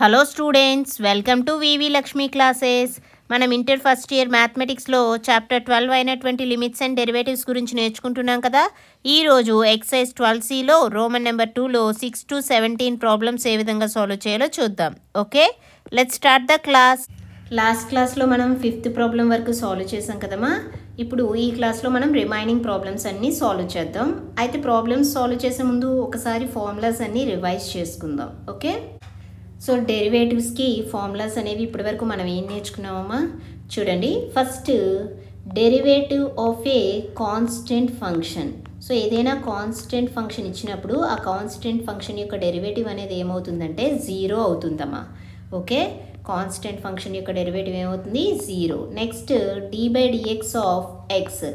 Hello students, welcome to VV Lakshmi classes. మనం inter first year మ్యాథమెటిక్స్లో chapter 12 అయినటువంటి limits and derivatives గురించి నేర్చుకుంటున్నాం కదా. ఈరోజు ఎక్సైజ్ 12Cలో రోమన్ నెంబర్ 2లో 6 to 17 ప్రాబ్లమ్స్ ఏ విధంగా సాల్వ్ చేయాలో చూద్దాం. Okay, let's start the class. Last క్లాస్లో మనం 5th ప్రాబ్లం వరకు సాల్వ్ చేసాం కదమ్మా. ఇప్పుడు ఈ క్లాస్లో మనం రిమైనింగ్ ప్రాబ్లమ్స్ అన్నీ సాల్వ్ చేద్దాం. అయితే ప్రాబ్లమ్స్ సాల్వ్ చేసే ముందు ఒకసారి ఫార్ములాస్ అన్నీ రివైజ్ చేసుకుందాం. ఓకే, సో డెరివేటివ్స్కి ఫార్ములాస్ అనేవి ఇప్పటివరకు మనం ఏం నేర్చుకున్నామమ్మా చూడండి. First derivative of a constant function. So ఏదైనా కాన్స్టెంట్ ఫంక్షన్ ఇచ్చినప్పుడు ఆ కాన్స్టెంట్ ఫంక్షన్ యొక్క డెరివేటివ్ అనేది ఏమవుతుందంటే 0 అవుతుందమ్మా. ఓకే, కాన్స్టెంట్ ఫంక్షన్ యొక్క డెరివేటివ్ ఏమవుతుంది 0. Next d/dx of X,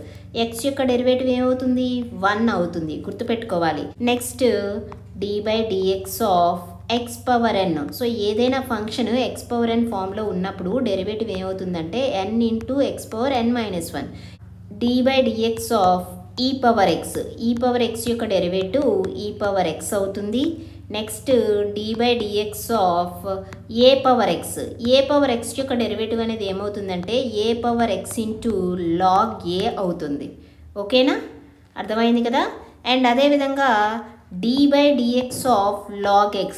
X యొక్క డెరివేటివ్ ఏమవుతుంది 1 అవుతుంది, గుర్తుపెట్టుకోవాలి. Next d/dx of x power n. So ఏదైనా ఫంక్షన్ x పవర్ n ఫామ్లో ఉన్నప్పుడు డెరివేటివ్ ఏమవుతుందంటే n into x power n minus 1. d/dx of e power x, e power x యొక్క derivative e power x అవుతుంది. Next d/dx of a power x, a power x యొక్క derivative అనేది ఏమవుతుందంటే a power x into log a అవుతుంది. ఓకేనా, అర్థమైంది కదా. And అదేవిధంగా d/dx of log x,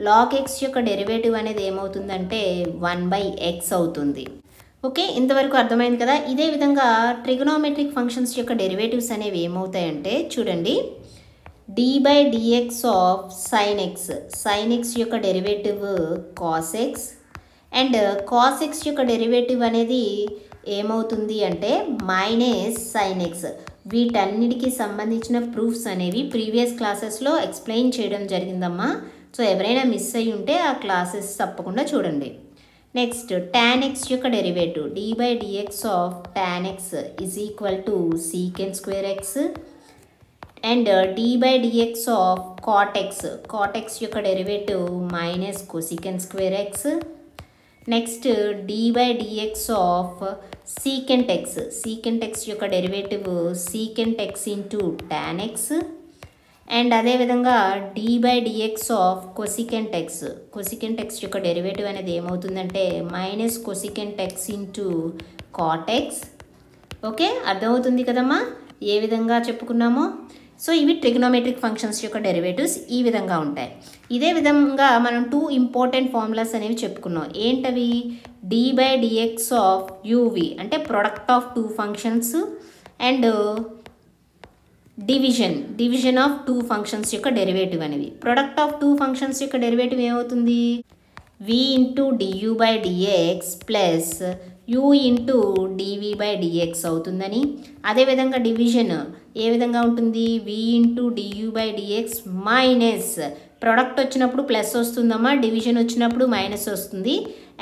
log x యొక్క డెరివేటివ్ అనేది ఏమవుతుందంటే 1/x అవుతుంది. ఓకే, ఇంతవరకు అర్థమైంది కదా. ఇదే విధంగా ట్రిగనోమెట్రిక్ ఫంక్షన్స్ యొక్క డెరివేటివ్స్ అనేవి ఏమవుతాయంటే చూడండి, d/dx of sin x, sin x యొక్క derivative cos x, and cos x యొక్క డెరివేటివ్ అనేది ఏమవుతుంది అంటే మైనస్ sin x. వీటన్నిటికీ సంబంధించిన ప్రూఫ్స్ అనేవి ప్రీవియస్ క్లాసెస్లో ఎక్స్ప్లెయిన్ చేయడం జరిగిందమ్మా. సో ఎవరైనా మిస్ అయ్యి ఉంటే ఆ క్లాసెస్ తప్పకుండా చూడండి. నెక్స్ట్ tan x యొక్క derivative d/dx of tan x is equal to secant square x, and d/dx of cot x, cot x యొక్క derivative minus cosecant square x. Next d/dx of secant x, secant x యొక్క derivative secant x into tan x, and అదేవిధంగా d/dx of cosecant x, cosecant x యొక్క derivative అనేది ఏమవుతుందంటే minus cosecant x into cot x. Okay, అర్థమవుతుంది కదమ్మా ఏ విధంగా చెప్పుకున్నామో. So ఇవి trigonometric functions యొక్క డెరివేటివ్స్ ఈ విధంగా ఉంటాయి. ఇదే విధంగా మనం 2 ఇంపార్టెంట్ ఫార్ములాస్ అనేవి చెప్పుకున్నాం. ఏంటవి, d/dx ఆఫ్ uv అంటే product of 2 functions, and division of 2 functions యొక్క డెరివేటివ్ అనేవి. ప్రొడక్ట్ ఆఫ్ 2 ఫంక్షన్స్ యొక్క డెరివేటివ్ ఏమవుతుంది v into du/dx plus u into dv/dx అవుతుందని. అదేవిధంగా డివిజన్ ఏ విధంగా ఉంటుంది v into du/dx minus product వచ్చినప్పుడు ప్లస్ వస్తుందమ్మా, డివిజన్ వచ్చినప్పుడు మైనస్ వస్తుంది.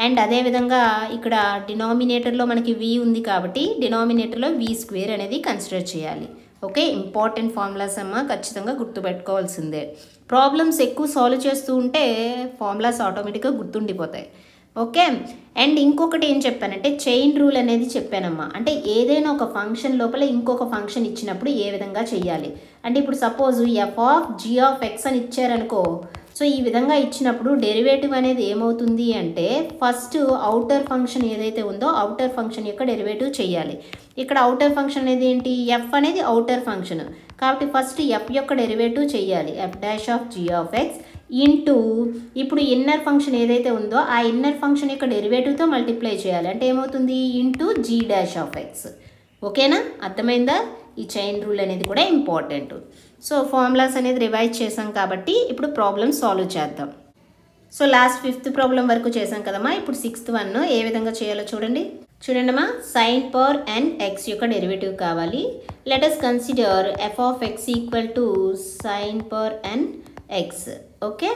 అండ్ అదేవిధంగా ఇక్కడ డినామినేటర్లో మనకి v ఉంది కాబట్టి డినామినేటర్లో v² అనేది కన్సిడర్ చేయాలి. ఓకే, ఇంపార్టెంట్ ఫార్ములాస్ అమ్మా, ఖచ్చితంగా గుర్తుపెట్టుకోవాల్సిందే. ప్రాబ్లమ్స్ ఎక్కువ సాల్వ్ చేస్తూ ఉంటే ఫార్ములాస్ ఆటోమేటిక్గా గుర్తుండిపోతాయి. ఓకే, అండ్ ఇంకొకటి ఏం చెప్పానంటే చైన్ రూల్ అనేది చెప్పానమ్మా. అంటే ఏదైనా ఒక ఫంక్షన్ లోపల ఇంకొక ఫంక్షన్ ఇచ్చినప్పుడు ఏ విధంగా చెయ్యాలి అంటే, ఇప్పుడు సపోజ్ f(g)(x) అని ఇచ్చారనుకో. సో ఈ విధంగా ఇచ్చినప్పుడు డెరివేటివ్ అనేది ఏమవుతుంది అంటే ఫస్ట్ అవుటర్ ఫంక్షన్ ఏదైతే ఉందో అవుటర్ ఫంక్షన్ యొక్క డెరివేటివ్ చేయాలి. ఇక్కడ అవుటర్ ఫంక్షన్ అనేది ఏంటి, f అనేది అవుటర్ ఫంక్షన్ కాబట్టి ఫస్ట్ f యొక్క డెరివేటివ్ చేయాలి, f'(g)(x) ఇంటూ ఇప్పుడు ఇన్నర్ ఫంక్షన్ ఏదైతే ఉందో ఆ ఇన్నర్ ఫంక్షన్ యొక్క డెరివేటివ్తో మల్టిప్లై చేయాలి. అంటే ఏమవుతుంది ఇంటూ g'(x). ఓకేనా, అర్థమైందా. ఈ చైన్ రూల్ అనేది కూడా ఇంపార్టెంట్. సో ఫార్ములాస్ అనేది రివైజ్ చేసాం కాబట్టి ఇప్పుడు ప్రాబ్లమ్ సాల్వ్ చేద్దాం. సో లాస్ట్ 5th ప్రాబ్లం వరకు చేసాం కదమ్మా. ఇప్పుడు 6th వన్ ఏ విధంగా చేయాలో చూడండి. చూడండమ్మా, sin పవర్ n x యొక్క డెరివేటివ్ కావాలి. Let us consider f(x) equal to sin power n x. Okay,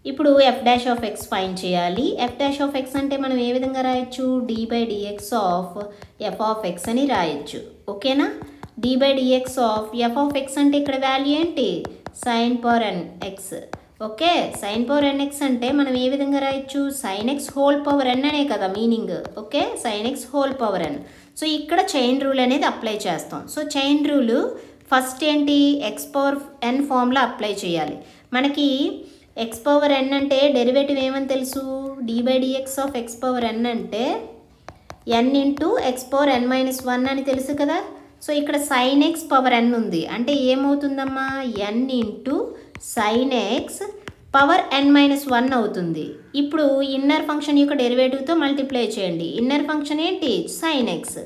ఇప్పుడు f'(x) ఫైండ్ చేయాలి. f'(x) అంటే మనం ఏ విధంగా రాయొచ్చు, d/dx ఆఫ్ f(x) అని రాయొచ్చు. ఓకేనా, d/dx ఆఫ్ f(x) అంటే ఇక్కడ వాల్యూ ఏంటి sin power n x. Okay, sin power n x అంటే మనం ఏ విధంగా రాయొచ్చు sin x whole power n అనే కదా meaning. Okay, sin x whole power n. So ఇక్కడ చైన్ రూల్ అనేది అప్లై చేస్తాం. సో చైన్ రూల్ ఫస్ట్ ఏంటి x పవర్ n ఫామ్లో అప్లై చేయాలి. మనకి ఎక్స్ పవర్ ఎన్ అంటే డెరివేటివ్ ఏమని తెలుసు, d/dx ఆఫ్ ఎక్స్ పవర్ ఎన్ అంటే n into X power n minus 1 అని తెలుసు కదా. సో ఇక్కడ సైన్ ఎక్స్ పవర్ n ఉంది అంటే ఏమవుతుందమ్మా, n into sine X power n minus 1 అవుతుంది. ఇప్పుడు ఇన్నర్ ఫంక్షన్ యొక్క డెరివేటివ్తో మల్టిప్లై చేయండి. ఇన్నర్ ఫంక్షన్ ఏంటి, sign X,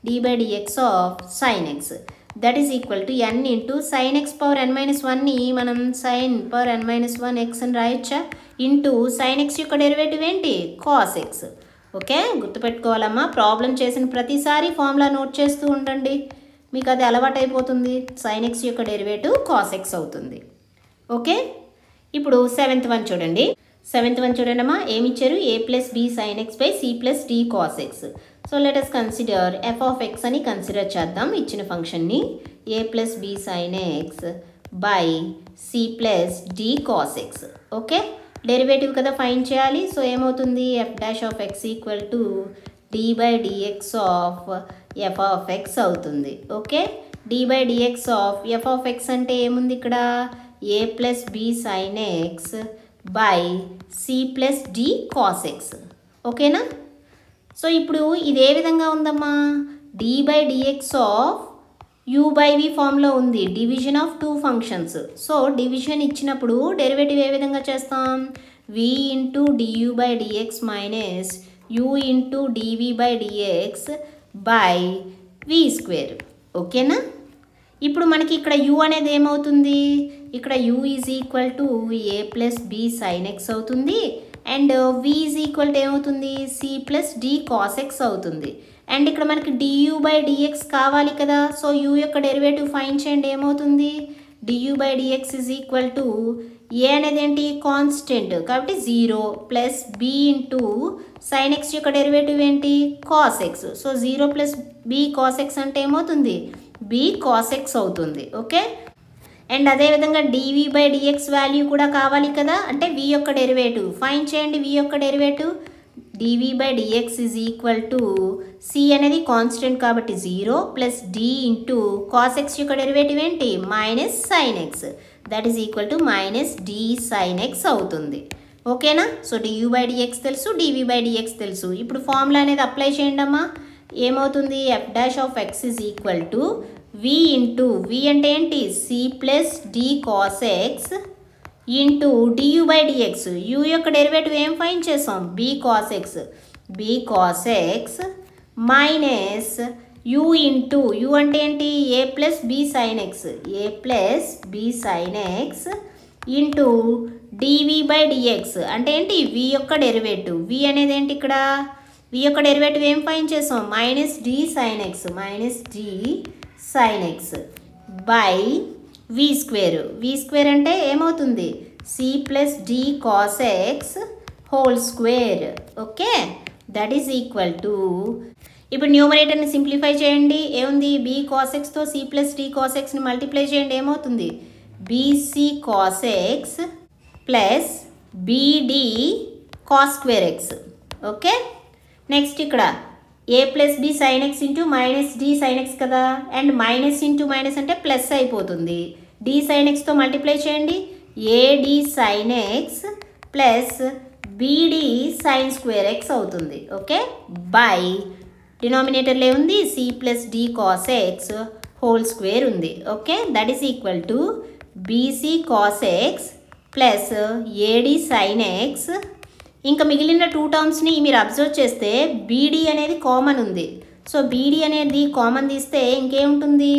d/dx of sign x that is equal to n into sine X power n minus 1ని మనం sign power n minus 1 X అని రాయొచ్చా, into sine x యొక్క derivative ఏంటి, cos x. Okay, గుర్తుపెట్టుకోవాలమ్మా, problem చేసిన ప్రతిసారి formula note చేస్తూ ఉండండి, మీకు అది అలవాటు అయిపోతుంది. సైన్ ఎక్స్ యొక్క డెరివేటివ్ కాస్ ఎక్స్ అవుతుంది. ఓకే, ఇప్పుడు సెవెంత్ వన్ చూడండి. సెవెంత్ వన్ చూడండి అమ్మా, ఏమి ఇచ్చారు, a plus b sine x by c plus d cos x. So let us consider f of x అని కన్సిడర్ చేద్దాం ఇచ్చిన ఫంక్షన్ని, a plus b sine x by c plus d cos x. Okay, derivative కదా find చేయాలి. So ఏమవుతుంది, f dash of x equal to d/dx of f of x అవుతుంది. Okay, d/dx of f of x అంటే ఏముంది ఇక్కడ, a plus b sine x by c plus d cos x. ఓకేనా. So ఇప్పుడు ఇది ఏ విధంగా ఉందమ్మా, d/dx of u by v ఫామ్లో ఉంది, division of two functions. So division ఇచ్చినప్పుడు డెరివేటివ్ ఏ విధంగా చేస్తాం, v into du/dx minus u into dv/dx by v square. ఓకేనా. ఇప్పుడు మనకి ఇక్కడ u అనేది ఏమవుతుంది, ఇక్కడ u is equal to a plus b sine x అవుతుంది and v is equal to ఏమవుతుంది, c plus d cos x అవుతుంది. అండ్ ఇక్కడ మనకి du/dx కావాలి కదా. సో u యొక్క డెరివేటివ్ ఫైండ్ చేయండి, ఏమవుతుంది, du/dx is equal to a అనేది ఏంటి, కాన్స్టెంట్ కాబట్టి 0 plus b into sine x యొక్క డెరివేటివ్ ఏంటి, cos x. So 0 plus b cos x అంటే ఏమవుతుంది, b కాస్ ఎక్స్ అవుతుంది. ఓకే, అండ్ అదేవిధంగా dv/dx వాల్యూ కూడా కావాలి కదా, అంటే v యొక్క డెరివేటివ్ ఫైండ్ చేయండి. v యొక్క derivative dv/dx is equal to c అనేది కాన్స్టెంట్ కాబట్టి 0 plus d into cos x యొక్క డెరివేటివ్ ఏంటి, minus sine x that is equal to minus d sign x అవుతుంది. ఓకేనా. సో du/dx తెలుసు, dv/dx తెలుసు. ఇప్పుడు ఫార్ములా అనేది అప్లై చేయండి అమ్మా, ఏమవుతుంది, f dash of x is equal to v into v అంటే ఏంటి, c plus d cos x into du/dx, u యొక్క డెరివేటివ్ ఏం ఫైండ్ చేసాం, b cos x minus u into u అంటే ఏంటి, a plus b sine x into dv/dx అంటే ఏంటి, v యొక్క డెరివేటివ్. v అనేది ఏంటి ఇక్కడ, v యొక్క డెరివేటివ్ ఏం ఫైండ్ చేసాం, minus d sine x by v square అంటే ఏమవుతుంది, c plus d cos x whole square. Okay, that is equal to, ఇప్పుడు న్యూమరేటర్ని సింప్లిఫై చేయండి, ఏముంది, b కాస్ ఎక్స్తో c ప్లస్ డి కాస్ ఎక్స్ని మల్టిప్లై చేయండి, ఏమవుతుంది, bc cos x plus bd cos square x. Okay, next ఇక్కడ a plus b sine x into minus d sine x కదా, అండ్ మైనస్ ఇంటూ మైనస్ అంటే plus అయిపోతుంది, D sine ఎక్స్తో multiply చేయండి, ad sine x plus bd sine square x అవుతుంది. Okay, by డినామినేటర్లో ఏముంది, c plus d cos x whole square ఉంది. Okay, that is equal to bc cos x plus ad sine x. ఇంకా మిగిలిన two టర్మ్స్ని మీరు observe చేస్తే bd అనేది common ఉంది. సో bd అనేది కామన్ తీస్తే ఇంకేముంటుంది,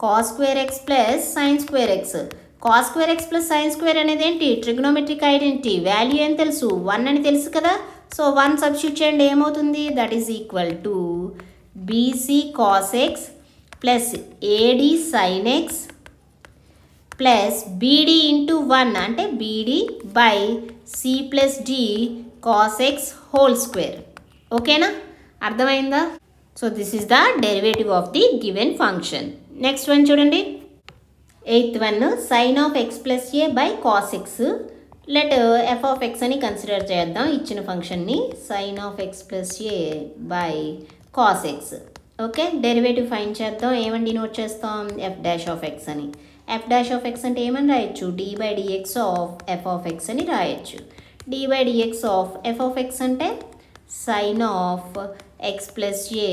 cos square x plus sine square x. Cos square x plus sine square అనేది ఏంటి, ట్రిగ్నోమెట్రిక్ ఐడెంటిటీ, వాల్యూ ఏం తెలుసు, 1 అని తెలుసు కదా. సో 1 సబ్స్టిట్యూట్ చేయండి, ఏమవుతుంది, that is equal to bc cos x plus ad sine x plus bd into 1 అంటే bd by c plus d cos x whole square. ఓకేనా, అర్థమైందా. So this is the derivative of the given function. Next one చూడండి, 8th one, sine of x plus a by cos x. Let f of x అని consider చేద్దాం ఇచ్చిన ఫంక్షన్ని, sine of x plus a by cos x. Okay, derivative find చేద్దాం, ఏమండి note చేస్తాం, f dash of x అని. F dash of x అంటే ఏమని రాయొచ్చు, d by dx of f of x అని రాయొచ్చు. D by dx of f of x అంటే sine of x plus a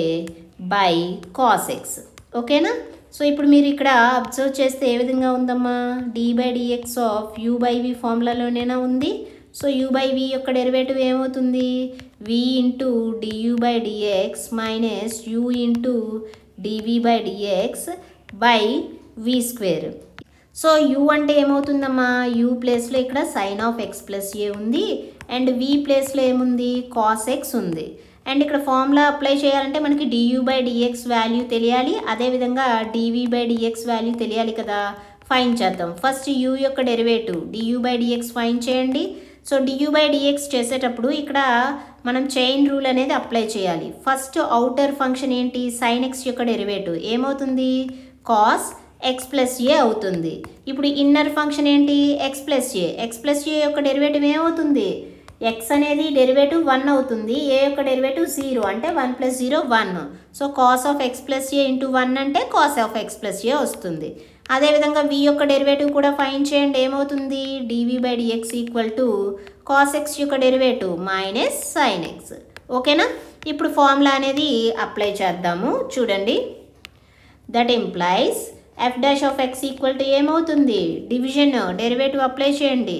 by cos x. ఓకేనా? So ఇప్పుడు మీరు ఇక్కడ అబ్జర్వ్ చేస్తే ఏ విధంగా ఉందమ్మా, d by dx of u by v ఫార్ములాలోనేనా ఉంది. సో యూ బై వి యొక్క డెరివేటివ్ ఏమవుతుంది, వి into du by dx minus u into dv by dx by v square. So u అంటే ఏమవుతుందమ్మా, యూ ప్లేస్లో ఇక్కడ sine of x plus a ఉంది and v ప్లేస్లో ఏముంది, కాస్ ఎక్స్ ఉంది. అండ్ ఇక్కడ ఫార్ములా అప్లై చేయాలంటే మనకి డియూ బై డిఎక్స్ వాల్యూ తెలియాలి, అదేవిధంగా డివి బై డిఎక్స్ వాల్యూ తెలియాలి కదా. ఫైన్ చేద్దాం. ఫస్ట్ యూ యొక్క derivative Diu by dx fine చేయండి. సో డియూ బై డిఎక్స్ చేసేటప్పుడు ఇక్కడ మనం చైన్ రూల్ అనేది అప్లై చేయాలి. ఫస్ట్ అవుటర్ ఫంక్షన్ ఏంటి, సైన్ ఎక్స్ యొక్క డెరివేటివ్ ఏమవుతుంది, కాస్ ఎక్స్ ప్లస్ ఏ అవుతుంది. ఇప్పుడు ఇన్నర్ ఫంక్షన్ ఏంటి, ఎక్స్ ప్లస్ ఏ. ఎక్స్ ప్లస్ ఏ యొక్క డెరివేటివ్ ఏమవుతుంది, ఎక్స్ అనేది డెరివేటివ్ 1 అవుతుంది, ఏ యొక్క డెరివేటివ్ 0 అంటే 1 + 0 1. So cos of x plus a into 1 అంటే cos of x plus a వస్తుంది. అదేవిధంగా వి యొక్క డెరివేటివ్ కూడా ఫైన్ చేయండి, ఏమవుతుంది, dv by dx equal to cos x యొక్క డెరివేటివ్ మైనస్ సైన్ ఎక్స్. ఓకేనా? ఇప్పుడు ఫార్ములా అనేది అప్లై చేద్దాము. చూడండి, that implies f dash of x equal to ఏమవుతుంది, డివిజన్ డెరివేటివ్ అప్లై చేయండి,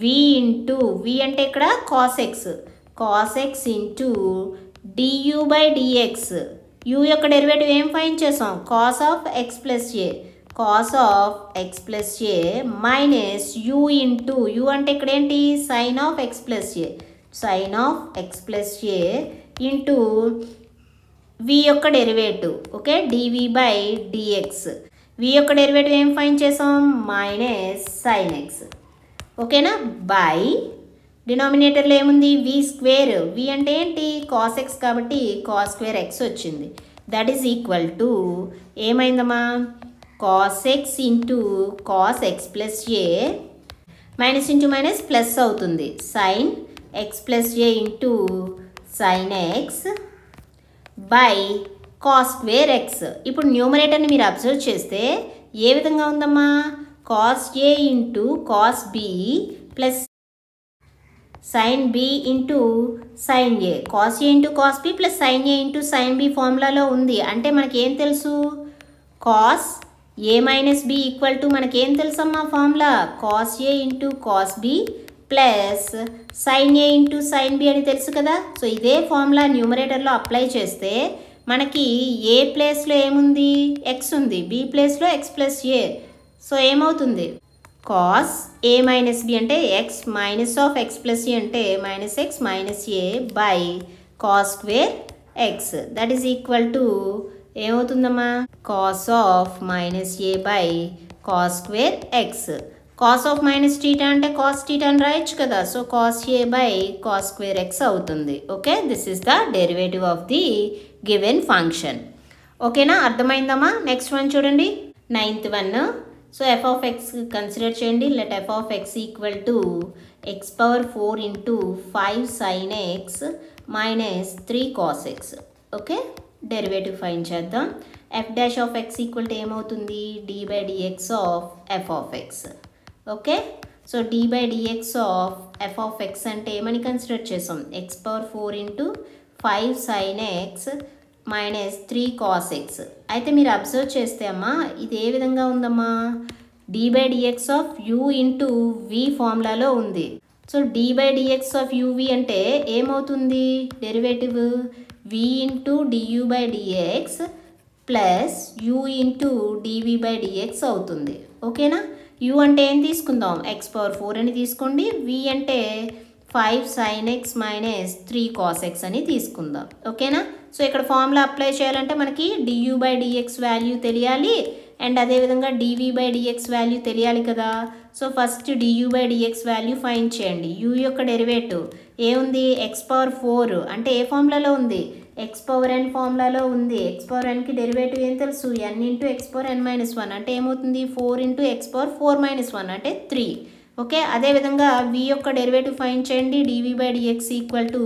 వి ఇంటూ వి అంటే ఇక్కడ cos x into du by dx. U యొక్క డెరివేటివ్ ఏం ఫైన్ చేసాం, cos of x plus a minus u into u అంటే ఇక్కడ ఏంటి, sine of x plus a into v యొక్క derivative, okay, dv by dx. V యొక్క derivative ఏం find చేసాం, మైనస్ సైన్ ఎక్స్. ఓకేనా? బై డినామినేటర్లో ఏముంది, వి స్క్వేర్. వి అంటే ఏంటి, కాస్ ఎక్స్ కాబట్టి కాస్ స్క్వేర్ ఎక్స్ వచ్చింది. దట్ ఈజ్ ఈక్వల్ టు ఏమైందమ్మా, cos x into cos x plus a minus into minus plus అవుతుంది, sine x plus a into sine x by cos square x. ఇప్పుడు న్యూమరేటర్ని మీరు observe చేస్తే ఏ విధంగా ఉందమ్మా, cos a into cos b plus sine b into sine a. Cos a into cos b plus sine a into sine b ఫార్ములాలో ఉంది. అంటే మనకి ఏం తెలుసు, cos a minus b equal to మనకేం తెలుసమ్మా formula, cos a into cos b plus sine a into sine B అని తెలుసు కదా. సో ఇదే ఫార్ములా న్యూమరేటర్లో అప్లై చేస్తే మనకి ఏ ప్లేస్లో ఏముంది, ఎక్స్ ఉంది, బి ప్లేస్లో ఎక్స్ ప్లస్ ఏ. సో ఏమవుతుంది, కాస్ ఏ మైనస్ బి అంటే x minus of x plus a అంటే minus x minus a by cos square x. That is equal to ఏమవుతుందమ్మా, cos of minus a by cos square x. Cos of minus theta అంటే cos theta అని రాయొచ్చు కదా. So cos a by cos square x అవుతుంది. Okay, this is the derivative of the given function. ఓకేనా, అర్థమైందమ్మా. Next one చూడండి, 9th one. So f of x consider చేయండి. Let f of x equal to x power 4 into 5 sine x minus 3 cos x. Okay, derivative find చేద్దాం. F dash of x equal to ఏమవుతుంది, d by dx of f of x. Okay, so d by dx of f of x అంటే ఏమని consider చేసాం, x power 4 into 5 sine x minus 3 cos X. అయితే మీరు observe చేస్తే అమ్మా ఇది ఏ విధంగా ఉందమ్మా, d by dx of u into v ఫార్ములాలో ఉంది. So d by dx of uv అంటే ఏమవుతుంది, derivative v into du by dx plus u into dv by dx అవుతుంది. ఓకేనా, యూ అంటే ఏం తీసుకుందాం, ఎక్స్ పవర్ 4 అని తీసుకోండి. వి అంటే 5 sine x minus 3 cos x అని తీసుకుందాం. ఓకేనా, సో ఇక్కడ ఫార్ములా అప్లై చేయాలంటే మనకి డియూ బై డిఎక్స్ వాల్యూ తెలియాలి అండ్ అదేవిధంగా డివి బై డిఎక్స్ వాల్యూ తెలియాలి కదా. So first du by dx value find చేయండి. యూ యొక్క డెరివేటివ్ ఏముంది, ఎక్స్ పవర్ 4 అంటే ఏ ఫార్ములాలో ఉంది, ఎక్స్ పవర్ ఎన్ ఫార్ములాలో ఉంది. ఎక్స్ పవర్ ఎన్కి డెరివేటివ్ ఏం తెలుసు, ఎన్ ఇంటూ ఎక్స్ పవర్ ఎన్ మైనస్ 1 అంటే ఏమవుతుంది, 4 ఇంటూ ఎక్స్ పవర్ 4 మైనస్ 1 అంటే 3. ఓకే, అదేవిధంగా వి యొక్క డెరివేటివ్ ఫైండ్ చేయండి. Dv by dx equal to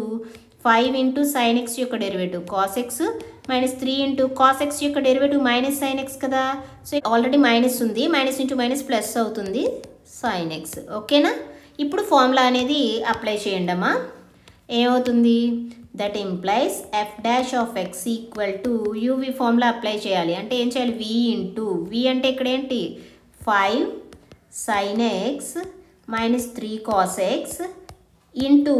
5 into sine x యొక్క derivative cos x minus 3 into cos x యొక్క డెరివేటివ్ మైనస్ సైన్ ఎక్స్ కదా. So already minus ఉంది, మైనస్ ఇంటూ మైనస్ ప్లస్ అవుతుంది sine x. ఓకేనా. ఇప్పుడు formula అనేది apply చేయండి అమ్మా. ఏమవుతుంది, that implies f dash of x equal to uv formula apply చేయాలి. అంటే ఏం చేయాలి, వి ఇంటూ వి అంటే ఇక్కడ ఏంటి 5 sin x minus 3 cos x into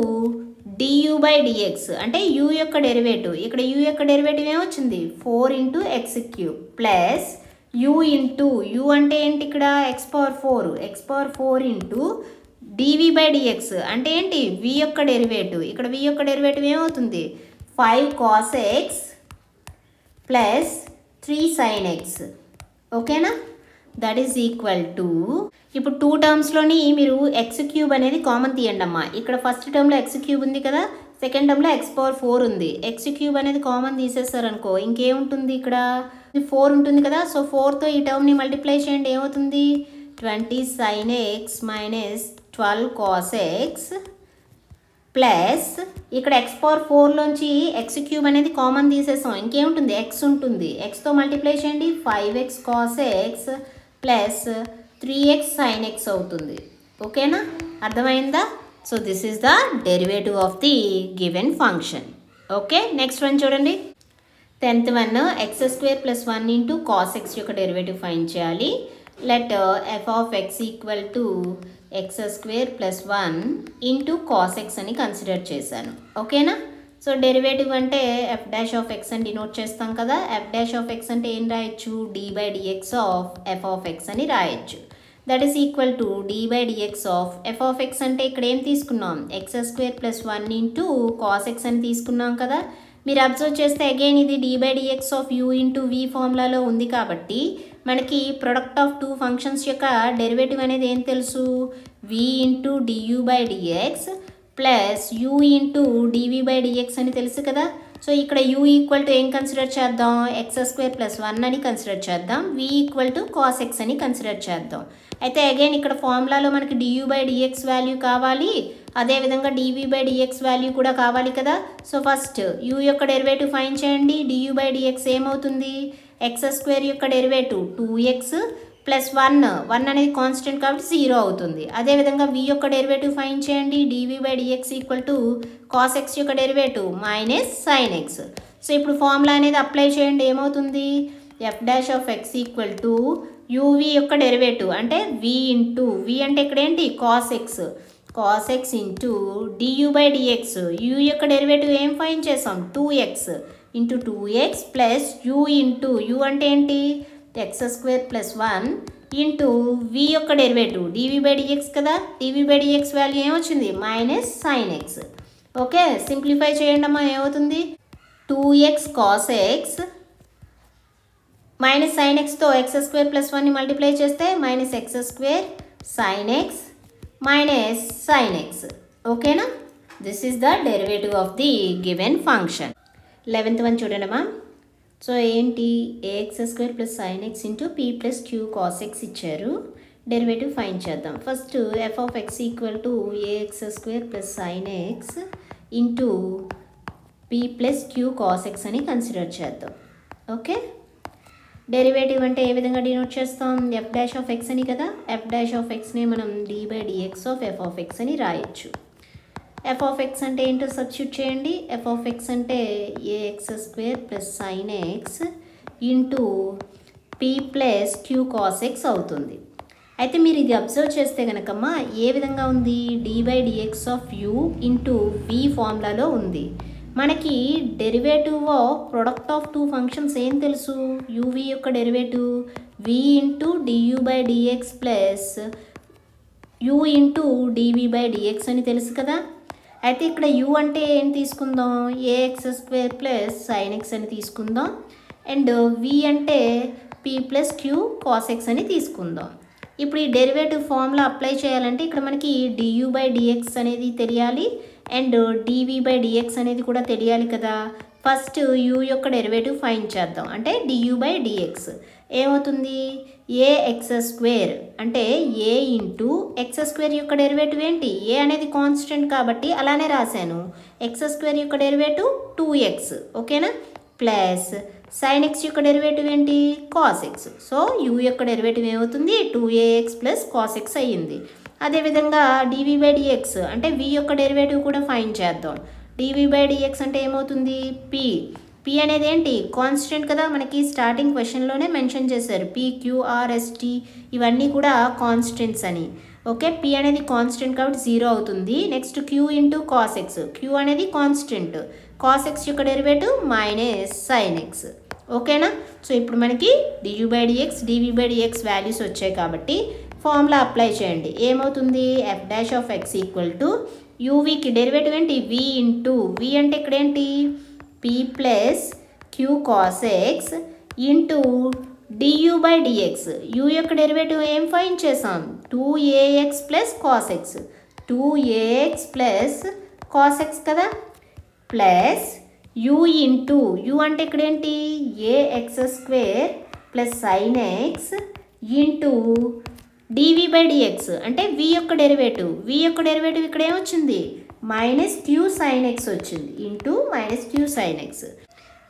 du by dx అంటే u యొక్క డెరివేటివ్. ఇక్కడ u యొక్క డెరివేటివ్ ఏమొచ్చింది 4 into x cube plus u into u అంటే ఏంటి ఇక్కడ x⁴ into dv by dx అంటే ఏంటి v యొక్క డెరివేటివ్. ఇక్కడ v యొక్క డెరివేటివ్ ఏమవుతుంది 5 cos x plus 3 sin x. ఓకేనా. దట్ ఈస్ ఈక్వల్ టు ఇప్పుడు 2 టర్మ్స్లోని మీరు ఎక్స్ క్యూబ్ అనేది కామన్ తీయండి అమ్మా. ఇక్కడ ఫస్ట్ టర్మ్లో ఎక్స్ క్యూబ్ ఉంది కదా, సెకండ్ టర్మ్లో x⁴ ఉంది. ఎక్స్ క్యూబ్ అనేది కామన్ తీసేస్తారనుకో ఇంకేముంటుంది ఇక్కడ 4 ఉంటుంది కదా. సో 4తో ఈ టర్మ్ని మల్టిప్లై చేయండి, ఏమవుతుంది 20 sin x minus 12 cos x plus ఇక్కడ x⁴లోంచి ఎక్స్ క్యూబ్ అనేది కామన్ తీసేసాం, ఇంకేముంటుంది ఎక్స్ ఉంటుంది. ఎక్స్తో మల్టిప్లై చేయండి 5x cos x plus 3x sin x అవుతుంది. ఓకేనా, అర్థమైందా. So this is the derivative of the given function. Okay, next one చూడండి. 10th one x² plus 1 into cos x యొక్క డెరివేటివ్ ఫైండ్ చేయాలి. Let f of x equal to x² plus 1 into cos x అని consider చేశాను. ఓకేనా. So derivative అంటే F dash of x అని denote చేస్తాం కదా. ఎఫ్ డాష్ ఆఫ్ ఎక్స్ అంటే ఏం రాయొచ్చు d by dx of f of x అని రాయొచ్చు. That is equal to d by dx of f of x అంటే ఇక్కడ ఏం తీసుకున్నాం x² plus 1 into cos x అని తీసుకున్నాం కదా. మీరు అబ్జర్వ్ చేస్తే అగైన్ ఇది d by dx of u into v ఫార్ములాలో ఉంది కాబట్టి మనకి ప్రొడక్ట్ ఆఫ్ 2 ఫంక్షన్స్ యొక్క డెరివేటివ్ అనేది ఏం తెలుసు v into du by dx plus u into dv by dx అని తెలుసు కదా. సో ఇక్కడ యూ ఈక్వల్ టు ఏం కన్సిడర్ చేద్దాం x² ప్లస్ 1 అని కన్సిడర్ చేద్దాం, v equal to cos x అని కన్సిడర్ చేద్దాం. అయితే అగైన్ ఇక్కడ ఫార్ములాలో మనకి డియూ బై డిఎక్స్ వాల్యూ కావాలి, అదేవిధంగా డివి బై డిఎక్స్ వాల్యూ కూడా కావాలి కదా. సో ఫస్ట్ యూ యొక్క డెరివేటివ్ ఫైండ్ చేయండి. డియూ బై డిఎక్స్ ఏమవుతుంది x² యొక్క డెరివేటివ్ 2x ప్లస్ 1 అనేది కాన్స్టెంట్ కాబట్టి 0 అవుతుంది. అదేవిధంగా v యొక్క డెరివేటివ్ ఫైండ్ చేయండి. dv by dx equal to cos x యొక్క derivative minus sine x. So ఇప్పుడు ఫార్ములా అనేది అప్లై చేయండి, ఏమవుతుంది f dash of x equal to uv యొక్క డెరివేటివ్ అంటే v ఇంటూ v అంటే ఇక్కడ ఏంటి cos x into du by dx. U యొక్క డెరివేటివ్ ఏం ఫైండ్ చేసాం 2x into 2x plus u into u అంటే ఏంటి x² ప్లస్ 1 ఇంటూ v యొక్క డెరివేటివ్ dv బై డిఎక్స్ కదా. dv బై డిఎక్స్ వాల్యూ ఏమొచ్చింది minus sine x. Okay, simplify చేయండి అమ్మా, ఏమవుతుంది 2x cos x minus sine ఎక్స్తో x² ప్లస్ 1ని మల్టిప్లై చేస్తే minus x² sine x minus sine x. ఓకేనా, this is the derivative of the given function. 11th one చూడండి అమ్మా. సో ఏంటి ax² plus sine x into p plus q cos x ఇచ్చారు, derivative find చేద్దాం. First f of x equal to ax² plus sine x into p plus q cos x అని consider చేద్దాం. Okay, derivative అంటే ఏ విధంగా denote చేస్తాం f dash of x అని కదా. F dash of ఎక్స్ని మనం d by dx of f of x అని రాయొచ్చు. ఎఫ్ ఆఫ్ ఎక్స్ అంటే ఏంటో సబ్స్టిట్యూట్ చేయండి. ఎఫ్ ఆఫ్ ఎక్స్ అంటే ax² plus sine x into p plus q cos x అవుతుంది. అయితే మీరు ఇది అబ్జర్వ్ చేస్తే కనుకమ్మా ఏ విధంగా ఉంది d by dx of u into v ఫార్ములాలో ఉంది. మనకి derivative of product of 2 functions ఏం తెలుసు యూవి యొక్క derivative v into du by dx plus u into dv by dx అని తెలుసు కదా. అయితే ఇక్కడ యూ అంటే ఏం తీసుకుందాం ax² ప్లస్ సైన్ ఎక్స్ అని తీసుకుందాం అండ్ వి అంటే P plus q cos x అని తీసుకుందాం. ఇప్పుడు ఈ డెరివేటివ్ ఫార్ములా అప్లై చేయాలంటే ఇక్కడ మనకి డియూ బై డిఎక్స్ అనేది తెలియాలి అండ్ డివి బై డిఎక్స్ అనేది కూడా తెలియాలి కదా. ఫస్ట్ యూ యొక్క డెరివేటివ్ ఫైండ్ చేద్దాం. అంటే డియూ బై డిఎక్స్ ఏమవుతుంది ax² అంటే a ఇంటూ x² యొక్క డెరివేటివ్ ఏంటి a అనేది కాన్స్టెంట్ కాబట్టి అలానే రాశాను. x² యొక్క డెరివేటివ్ 2x. ఓకేనా, ప్లస్ సైన్ ఎక్స్ యొక్క డెరివేటివ్ ఏంటి కాస్ ఎక్స్. సో యూ యొక్క డెరివేటివ్ ఏమవుతుంది 2ax ప్లస్ కాస్ ఎక్స్ అయ్యింది. అదేవిధంగా dv బై dx అంటే v యొక్క డెరివేటివ్ కూడా ఫైండ్ చేద్దాం. dv బై dx అంటే ఏమవుతుంది p అనేది ఏంటి కాన్స్టెంట్ కదా, మనకి స్టార్టింగ్ క్వశ్చన్లోనే మెన్షన్ చేశారు p q r s t ఇవన్నీ కూడా కాన్స్టెంట్స్ అని. ఓకే, p అనేది కాన్స్టెంట్ కాబట్టి 0 అవుతుంది. Next q into cos x, q అనేది కాన్స్టెంట్, కాస్ ఎక్స్ యొక్క డెరివేటివ్ మైనస్ సైన్ ఎక్స్. ఓకేనా. సో ఇప్పుడు మనకి du by dx dv by dx values వచ్చాయి కాబట్టి ఫార్ములా అప్లై చేయండి. ఏమవుతుంది f dash of x equal to యూవీకి డెరివేటివ్ ఏంటి v ఇంటూ v అంటే ఇక్కడ ఏంటి p plus q cos x into du by dx. u యొక్క డెరివేటివ్ ఏం ఫైండ్ చేసాం 2ax plus cos X, 2ax plus cos X కదా, ప్లస్ u ఇంటూ u అంటే ఇక్కడ ఏంటి ax square plus sine x into dv by dx అంటే v యొక్క derivative, v యొక్క డెరివేటివ్ ఇక్కడ ఏమొచ్చింది మైనస్ q సైన్ ఎక్స్ వచ్చింది into minus q sign X.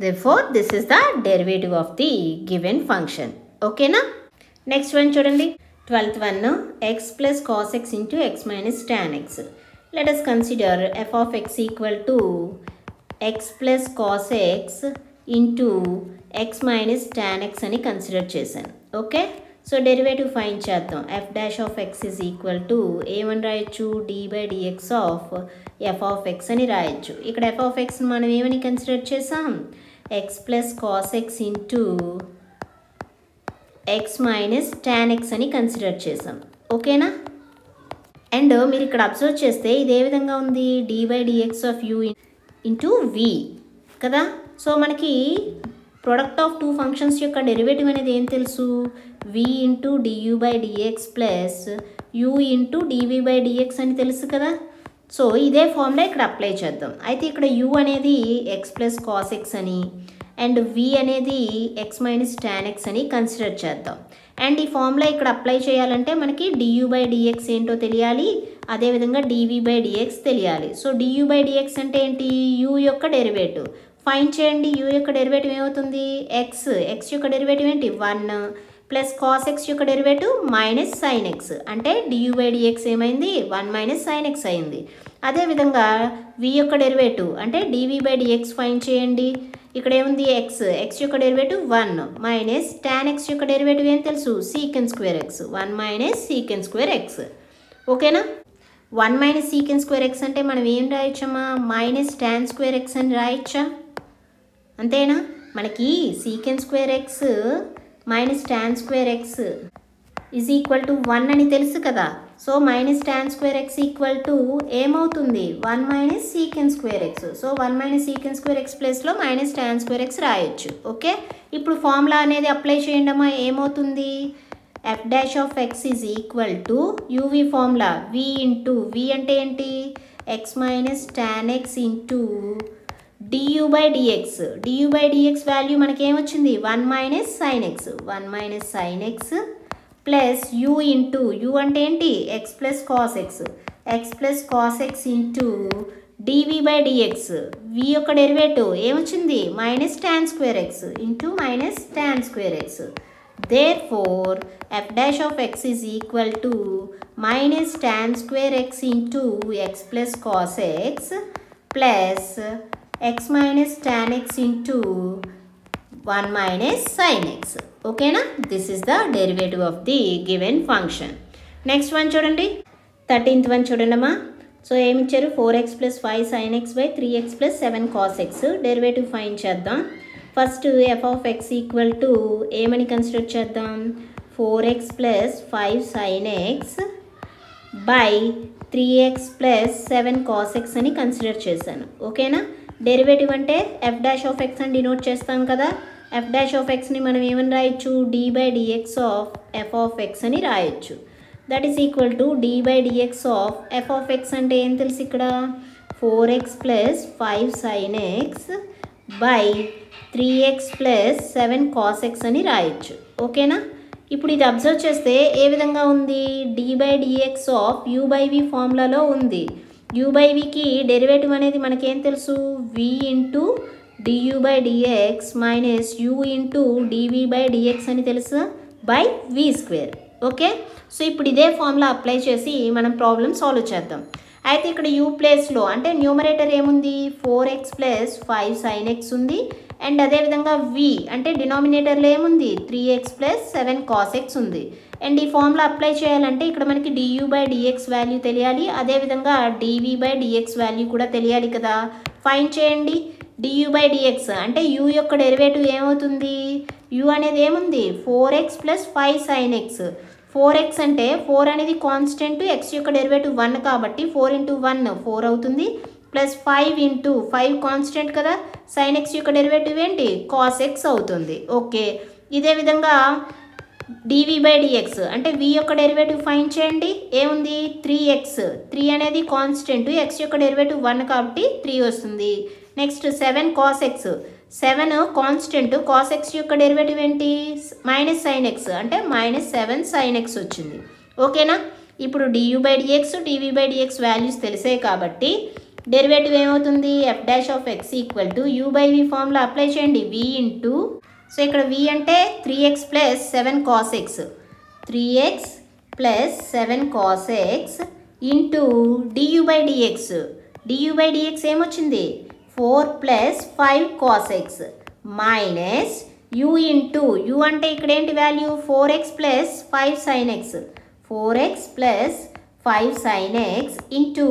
Therefore, this is the derivative of the given function. Okay na? Next one చూడండి 12th one x plus cos x into x minus tan x. Let us consider f of x equal to x plus cos x into x minus tan x అని consider చేశాను. Okay, so derivative find చేద్దాం. f dash of x is equal to ఏమని రాయొచ్చు d by dx of f of x అని రాయొచ్చు. ఇక్కడ f of x మనం ఏమని కన్సిడర్ చేసాం x plus cos x into x minus tan x అని కన్సిడర్ చేసాం. ఓకేనా. అండ్ మీరు ఇక్కడ అబ్జర్వ్ చేస్తే ఇది ఏ విధంగా ఉంది d by dx of u into v కదా. సో మనకి ప్రొడక్ట్ ఆఫ్ టూ ఫంక్షన్స్ యొక్క డెరివేటివ్ అనేది ఏం తెలుసు v into du by dx plus u into dv by dx అని తెలుసు కదా. సో ఇదే ఫార్ములా ఇక్కడ అప్లై చేద్దాం. అయితే ఇక్కడ u అనేది x ప్లస్ కాస్ ఎక్స్ అని అండ్ v అనేది x మైనస్ tan x అని కన్సిడర్ చేద్దాం. అండ్ ఈ ఫార్ములా ఇక్కడ అప్లై చేయాలంటే మనకి du బై dx ఏంటో తెలియాలి, అదేవిధంగా dv బై dx తెలియాలి. సో du బై dx అంటే ఏంటి u యొక్క డెరివేటివ్ ఫైండ్ చేయండి. u యొక్క డెరివేటివ్ ఏమవుతుంది x యొక్క డెరివేటివ్ ఏంటి 1 ప్లస్ కాస్ ఎక్స్ యొక్క డెరివేటివ్ మైనస్ సైన్ ఎక్స్ అంటే du బై dx ఏమైంది 1 మైనస్ సైన్ ఎక్స్ అయింది. అదేవిధంగా v యొక్క డెరివేటివ్ అంటే dv బై dx ఫైండ్ చేయండి. ఇక్కడ ఏముంది x యొక్క డెరివేటివ్ 1 మైనస్ tan x యొక్క డెరివేటివ్ ఏం తెలుసు సీకెన్ square x 1 minus సీకెన్ square x. ఓకేనా. 1 మైనస్ సీకెన్ స్క్వేర్ x అంటే మనం ఏం రాయొచ్చమ్మా మైనస్ tan స్క్వేర్ x అని రాయొచ్చా, అంతేనా. మనకి సీకెన్ square x minus tan square x is equal to 1 అని తెలుసు కదా. So minus tan square x equal to ఏమవుతుంది 1 minus సీకెన్ square x. So 1 minus సీకెన్ square x ప్లేస్లో మైనస్ tan స్క్వేర్ x రాయొచ్చు. Okay, ఇప్పుడు ఫార్ములా అనేది అప్లై చేయండి అమ్మా. ఏమవుతుంది f dash of x is equal to uv formula v into v అంటే ఏంటి x minus tan x into du by dx. du by dx value మనకి ఏమొచ్చింది 1 minus sine X 1 minus sine x plus u into u అంటే ఏంటి x plus cos X x plus cos x into dv by dx. v యొక్క derivative ఏమొచ్చింది minus tan square x into minus tan square x. Therefore, f dash of x is equal to minus tan square x into x plus cos x plus x minus tan x into 1 minus sin x. Okay na? This is the derivative of the given function. Next one చూడండి 13th one చూడండమ్మా. So ఏమి ఇచ్చారు 4x plus 5 sin x by 3x plus 7 cos x. Derivative find చేద్దాం. First f of x equal to ఏమని consider చేద్దాం 4x plus 5 sin x by 3x plus 7 cos x అని consider చేశాను. ఓకేనా. Derivative అంటే f dash of x అని denote చేస్తాం కదా. f dash of x ని మనం ఏమని రాయొచ్చు d by dx of f of x అని రాయొచ్చు. That is equal to d by dx of f of x అంటే ఏం తెలుసు ఇక్కడ 4x plus 5 sin x by 3x plus 7 cos x అని రాయొచ్చు. ఓకేనా. ఇప్పుడు ఇది అబ్జర్వ్ చేస్తే ఏ విధంగా ఉంది d by dx of u by v ఫార్ములాలో ఉంది. u by vకి డెరివేటివ్ అనేది మనకేం తెలుసు v into du by dx minus u into dv by dx అని తెలుసు by v square. Okay, so ఇప్పుడు ఇదే ఫార్ములా అప్లై చేసి మనం ప్రాబ్లం సాల్వ్ చేద్దాం. అయితే ఇక్కడ యూ ప్లేస్లో అంటే న్యూమరేటర్ ఏముంది 4x ప్లస్ 5 sin x ఉంది. అండ్ అదేవిధంగా వి అంటే డినామినేటర్లో ఏముంది 3x ప్లస్ 7 cos x ఉంది. అండ్ ఈ ఫార్ములా అప్లై చేయాలంటే ఇక్కడ మనకి du బై డిఎక్స్ వాల్యూ తెలియాలి, అదేవిధంగా డివి బై డిఎక్స్ వాల్యూ కూడా తెలియాలి కదా. ఫైండ్ చేయండి. du బై డిఎక్స్ అంటే u యొక్క డెరివేటివ్ ఏమవుతుంది, u అనేది ఏముంది 4x plus 5 sin x. 4x అంటే 4 అనేది కాన్స్టెంట్, x యొక్క డెరివేటివ్ 1 కాబట్టి 4 ఇంటూ 1 4 అవుతుంది, ప్లస్ 5 ఇంటూ 5 కాన్స్టెంట్ కదా, sin x యొక్క డెరివేటివ్ ఏంటి cos x అవుతుంది. ఓకే, ఇదే విధంగా dv బై డిఎక్స్ అంటే v యొక్క డెరివేటివ్ ఫైండ్ చేయండి. ఏముంది 3x, 3 అనేది కాన్స్టెంట్, x యొక్క డెరివేటివ్ 1 కాబట్టి 3 వస్తుంది. Next 7 cos x, 7 constant, cos x యొక్క డెరివేటివ్ ఏంటి మైనస్ sin x అంటే మైనస్ 7 sin x వచ్చింది. ఓకేనా, ఇప్పుడు du by dx dv by dx values తెలిసాయి కాబట్టి డెరివేటివ్ ఏమవుతుంది f dash of x equal to u by v formula apply చేయండి. v ఇంటూ, సో ఇక్కడ v అంటే 3x plus 7 cos x, 3x plus 7 cos x into du by dx, du by dx ఏమొచ్చింది 4 plus 5 cos x minus u into, u అంటే ఇక్కడ ఏంటి value 4x plus 5 sin x, 4x plus 5 sin x into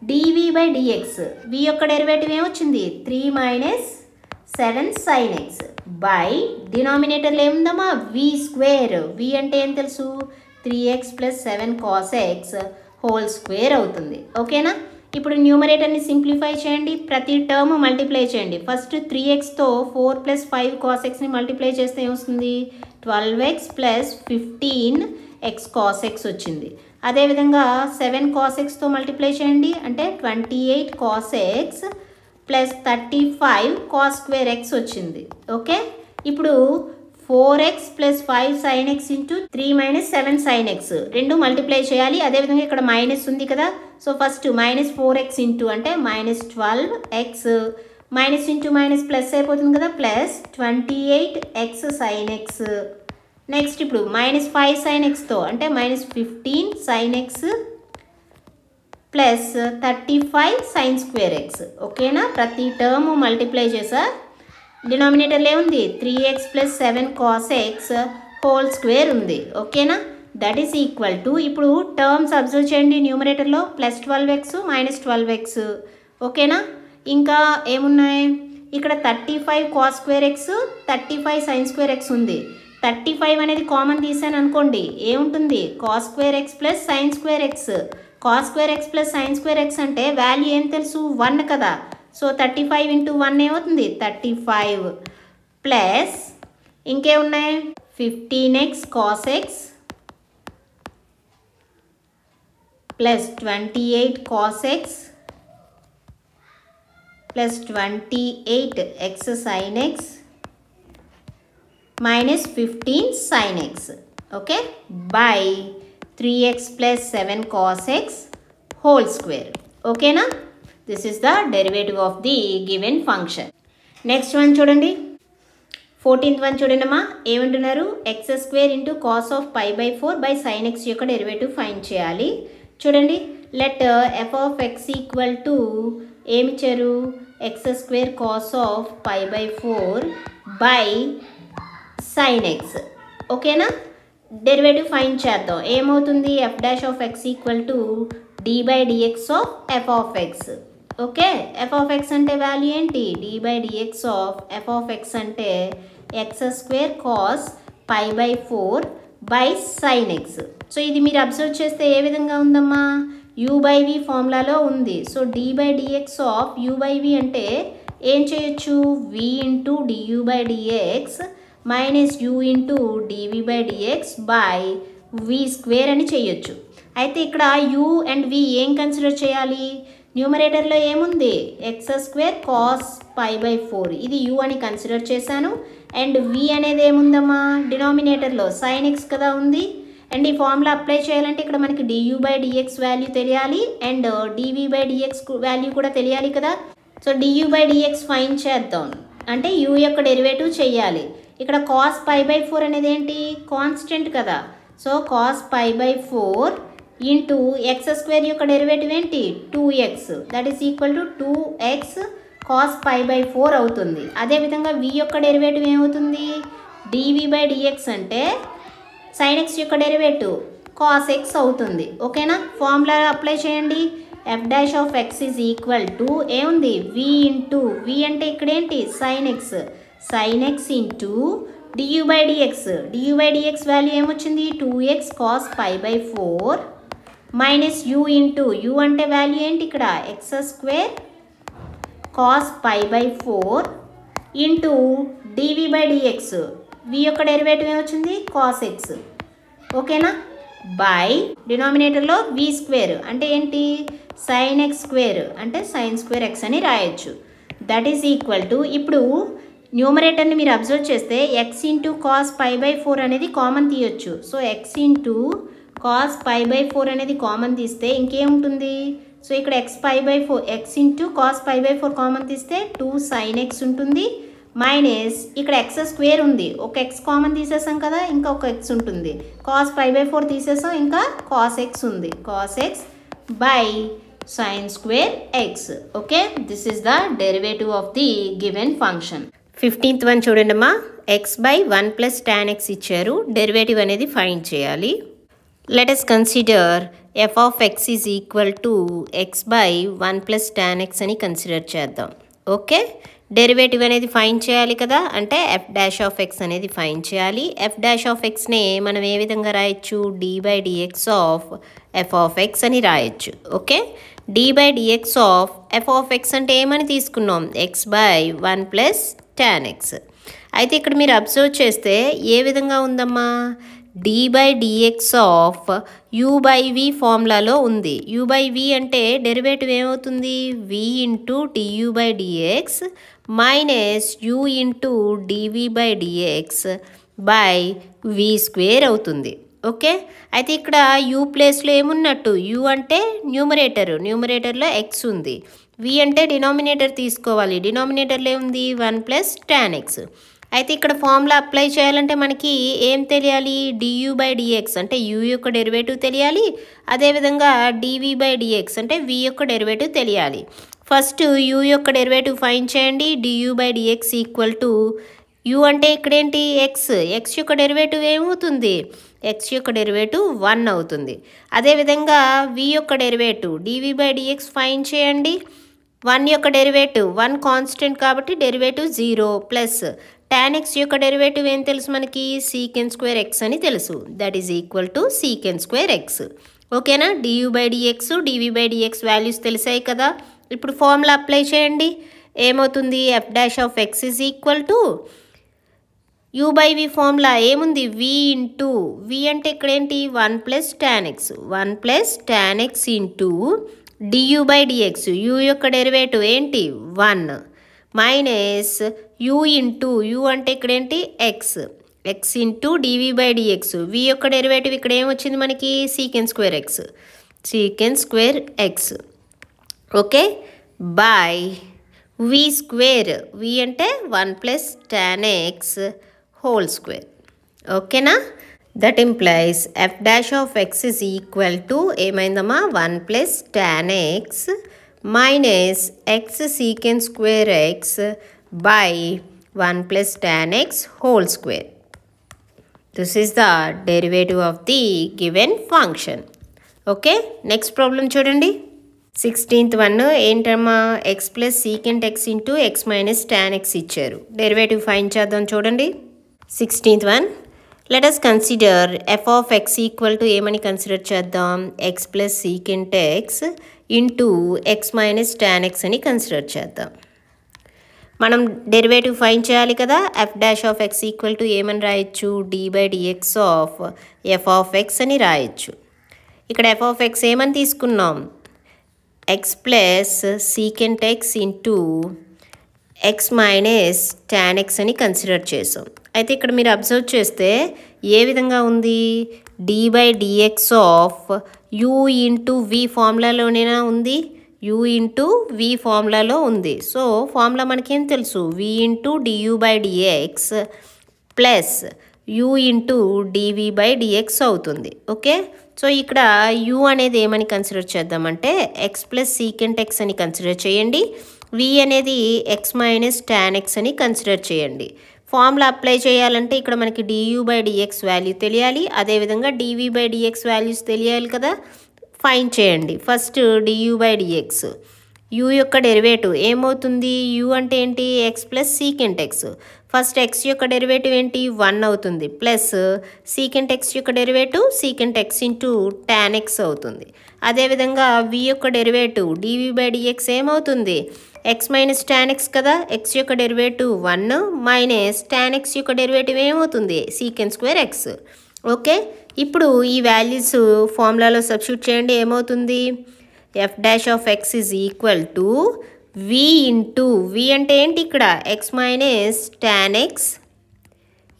dv by dx, v యొక్క derivative ఏమొచ్చింది 3 minus 7 sin x by డినామినేటర్లో ఏముందమ్మా v square, v అంటే ఏం తెలుసు 3x plus 7 cos x whole square అవుతుంది. ఓకేనా, ఇప్పుడు న్యూమరేటర్ని సింప్లిఫై చేయండి, ప్రతి టర్మ్ మల్టిప్లై చేయండి. ఫస్ట్ 3xతో 4 ప్లస్ 5 cos xని మల్టిప్లై చేస్తే ఏమొస్తుంది 12x plus 15x cos x వచ్చింది. అదేవిధంగా 7 cos xతో మల్టిప్లై చేయండి అంటే 28 cos x plus 35 cos square x వచ్చింది. ఓకే, ఇప్పుడు 4x plus 5 sin x into 3 minus 7 sin x రెండు మల్టిప్లై చేయాలి. అదేవిధంగా ఇక్కడ మైనస్ ఉంది కదా, so first minus 4x into అంటే minus 12x, minus into minus plus అయిపోతుంది కదా, plus 28x sin x. Next ఇప్పుడు మైనస్ 5 sin xతో అంటే minus 15 sin x plus 35 sin square x. ఓకేనా, ప్రతి టర్మ్ మల్టిప్లై చేసా, డినామినేటర్లో ఏముంది 3x plus 7 cos x whole square ఉంది. ఓకేనా, దట్ ఈస్ ఈక్వల్ టు, ఇప్పుడు టర్మ్స్ అబ్జర్వ్ చేయండి న్యూమరేటర్లో ప్లస్ 12x మైనస్ 12x. ఓకేనా, ఇంకా ఏమున్నాయి ఇక్కడ 35 cos square x 35 sin square x ఉంది. 35 అనేది కామన్ తీసాను అనుకోండి, ఏముంటుంది cos square x plus sin square x. cos square x plus sin square x అంటే వాల్యూ ఏం తెలుసు 1 కదా, సో 35 ఇంటూ 1 ఏమవుతుంది 35 ప్లస్ ఇంకేమున్నాయి 15x cos x plus 28 cos x plus 28x sin x minus 15 sin x. Okay, by 3x plus 7 cos x whole square. ఓకేనా, this is the derivative of the given function. Next one చూడండి, 14th one చూడండి అమ్మా, ఏమంటున్నారు x square into cos of pi by 4 by sine x యొక్క derivative find చేయాలి. చూడండి, let f of x equal to ఏమిచ్చారు x square cos of pi by 4 by sine x. ఓకేనా, derivative find చేద్దాం. ఏమవుతుంది f dash of x equal to d by dx of f of x. Okay, f of x అంటే value ఏంటి d by dx of f of x అంటే x square cos pi by 4 by sine x. So ఇది మీరు observe చేస్తే ఏ విధంగా ఉందమ్మా you by v ఫార్ములాలో ఉంది. So d by dx of u by v అంటే ఏం చేయొచ్చు v into du by dx minus u into dv by dx by v square అని చేయొచ్చు. అయితే ఇక్కడ యూ అండ్ వి ఏం కన్సిడర్ చేయాలి, న్యూమరేటర్లో ఏముంది x square cos pi by 4 ఇది యూ అని కన్సిడర్ చేశాను. అండ్ వి అనేది ఏముందమ్మా డినామినేటర్లో సైన్ ఎక్స్ కదా ఉంది. అండ్ ఈ ఫార్ములా అప్లై చేయాలంటే ఇక్కడ మనకి డియూ బై డిఎక్స్ వాల్యూ తెలియాలి and dv by dx value కూడా తెలియాలి కదా. So du by dx find చేద్దాం. అంటే u యొక్క డెరివేటివ్ చేయాలి. ఇక్కడ cos π/4 అనేది ఏంటి, కాన్స్టెంట్ కదా. సో cos π/4 ఇంటూ x² యొక్క డెరివేటివ్ ఏంటి 2x, that is equal to 2x cos π/4 అవుతుంది. అదేవిధంగా v యొక్క డెరివేటివ్ ఏమవుతుంది, dv బై dx అంటే sin x యొక్క డెరివేటివ్ cos x అవుతుంది. ఓకేనా, ఫార్ములా అప్లై చేయండి. f dash of x is equal to ఏముంది v ఇంటూ v అంటే ఇక్కడ ఏంటి sin x into du by dx value ఏమొచ్చింది 2x cos π/4 minus u into u అంటే వాల్యూ ఏంటి ఇక్కడ x² cos π/4 into dv by dx, v యొక్క derivative ఏమొచ్చింది cos x. ఓకేనా, బై డినామినేటర్లో v² అంటే ఏంటి sin x² అంటే sin² x అని రాయొచ్చు. దట్ ఈస్ ఈక్వల్ టు, ఇప్పుడు న్యూమరేటర్ని మీరు అబ్జర్వ్ చేస్తే x ఇంటూ cos π/4 అనేది కామన్ తీయొచ్చు. సో x ఇంటూ cos π/4 అనేది కామన్ తీస్తే ఇంకేముంటుంది, సో ఇక్కడ x ఇంటూ cos π/4 కామన్ తీస్తే 2 sin x ఉంటుంది, మైనస్ ఇక్కడ x² ఉంది, ఒక x కామన్ తీసేసాం కదా, ఇంకా ఒక x ఉంటుంది, cos π/4 తీసేసాం, ఇంకా cos x ఉంది, cos x by sin² x. Okay, this is the derivative of the given function. 15th one చూడండి అమ్మా, x/1 + tan x ఇచ్చారు, డెరివేటివ్ అనేది ఫైండ్ చేయాలి. Let us consider f of x is equal to x/1 + tan x అని consider చేద్దాం. Okay, derivative అనేది find చేయాలి కదా, అంటే f డాష్ ఆఫ్ x అనేది ఫైండ్ చేయాలి. f డాష్ ఆఫ్ xనే మనం ఏ విధంగా రాయొచ్చు, d by dx of f of x అని రాయొచ్చు. Okay, d by dx of f of x అంటే ఏమని తీసుకున్నాం, x/1 + tan x. అయితే ఇక్కడ మీరు అబ్జర్వ్ చేస్తే ఏ విధంగా ఉందమ్మా, d by dx of u by v ఫార్ములాలో ఉంది. u బై v అంటే డెరివేటివ్ ఏమవుతుంది, v into du by dx minus u into dv by dx by v² అవుతుంది. ఓకే, అయితే ఇక్కడ u ప్లేస్లో ఏమున్నట్టు, u అంటే న్యూమరేటర్లో x ఉంది, v అంటే డినామినేటర్ తీసుకోవాలి, డినామినేటర్లో ఏముంది 1 + tan x. అయితే ఇక్కడ ఫార్ములా అప్లై చేయాలంటే మనకి ఏం తెలియాలి, du బై dx అంటే u యొక్క డెరివేటివ్ తెలియాలి, అదేవిధంగా dv బై dx అంటే v యొక్క డెరివేటివ్ తెలియాలి. ఫస్ట్ u యొక్క డెరివేటివ్ ఫైండ్ చేయండి. du by dx equal to u అంటే ఇక్కడేంటి x యొక్క డెరివేటివ్ ఏమవుతుంది, x యొక్క డెరివేటివ్ 1 అవుతుంది. అదేవిధంగా v యొక్క derivative dv by dx find చేయండి. 1 యొక్క డెరివేటివ్ 1 కాన్స్టెంట్ కాబట్టి డెరివేటివ్ 0 ప్లస్ tan x యొక్క డెరివేటివ్ ఏం తెలుసు మనకి sec² x అని తెలుసు, that is equal to sec² x. ఓకేనా, du by dx dv by dx values తెలిసాయి కదా. ఇప్పుడు ఫార్ములా అప్లై చేయండి, ఏమవుతుంది f dash of x is equal to u by v formula ఏముంది, v ఇంటూ v అంటే ఇక్కడ ఏంటి 1 + tan x into du by dx, u యొక్క డెరివేటివ్ ఏంటి 1 మైనస్ u ఇంటూ u అంటే ఇక్కడ ఏంటి x into dv by dx, v యొక్క డెరివేటివ్ ఇక్కడ ఏమొచ్చింది మనకి sec² x. Okay, by v², v అంటే 1 + tan x హోల్ స్క్వేర్. ఓకేనా, that implies f dash of x is equal to ఏమైందమ్మా 1 + tan x minus x sec² x by 1 + tan x whole square. This is the derivative of the given function. Okay, next problem చూడండి. 16th one ఏంటమ్మా, x + secant x into x minus tan x ఇచ్చారు, derivative find చేద్దాం. చూడండి 16th one, let us consider f of x equal to ఏమని consider చేద్దాం, x + secant x into x minus tan x అని consider చేద్దాం. మనం derivative find చేయాలి కదా, f dash of x equal to ఏమని రాయొచ్చు, d by dx of f of x అని రాయొచ్చు. ఇక్కడ f ఆఫ్ x ఏమని తీసుకున్నాం, x + secant x into x minus tan x అని కన్సిడర్ చేసాం. అయితే ఇక్కడ మీరు అబ్జర్వ్ చేస్తే ఏ విధంగా ఉంది, d by dx of u into v ఫార్ములాలోనేనా ఉంది, u ఇంటూ v ఫార్ములాలో ఉంది. సో ఫార్ములా మనకేం తెలుసు, v into du by dx plus u into dv by dx అవుతుంది. ఓకే, సో ఇక్కడ u అనేది ఏమని కన్సిడర్ చేద్దామంటే x ప్లస్ సీకెంట్ x అని కన్సిడర్ చేయండి. v అనేది x మైనస్ tan x అని కన్సిడర్ చేయండి. ఫార్ములా అప్లై చేయాలంటే ఇక్కడ మనకి du బై dx వాల్యూ తెలియాలి, అదేవిధంగా dv బై dx వాల్యూస్ తెలియాలి కదా. ఫైండ్ చేయండి. First du by dx, u యొక్క డెరివేటివ్ ఏమవుతుంది, u అంటే ఏంటి x plus secant x. First x యొక్క డెరివేటివ్ ఏంటి 1 అవుతుంది, ప్లస్ సీకెంట్ x యొక్క derivative secant x into tan x అవుతుంది. అదేవిధంగా v యొక్క డెరివేటివ్ dv బై dx ఏమవుతుంది, x మైనస్ tan x కదా, x యొక్క డెరివేటివ్ 1 మైనస్ tan x యొక్క డెరివేటివ్ ఏమవుతుంది సీకెంట్ స్క్వేర్ x. ఓకే, ఇప్పుడు ఈ వాల్యూస్ ఫార్ములాలో సబ్స్టిట్యూట్ చేయండి. ఏమవుతుంది, f dash of x is equal to v into v అంటే ఏంటి ఇక్కడ x minus tan x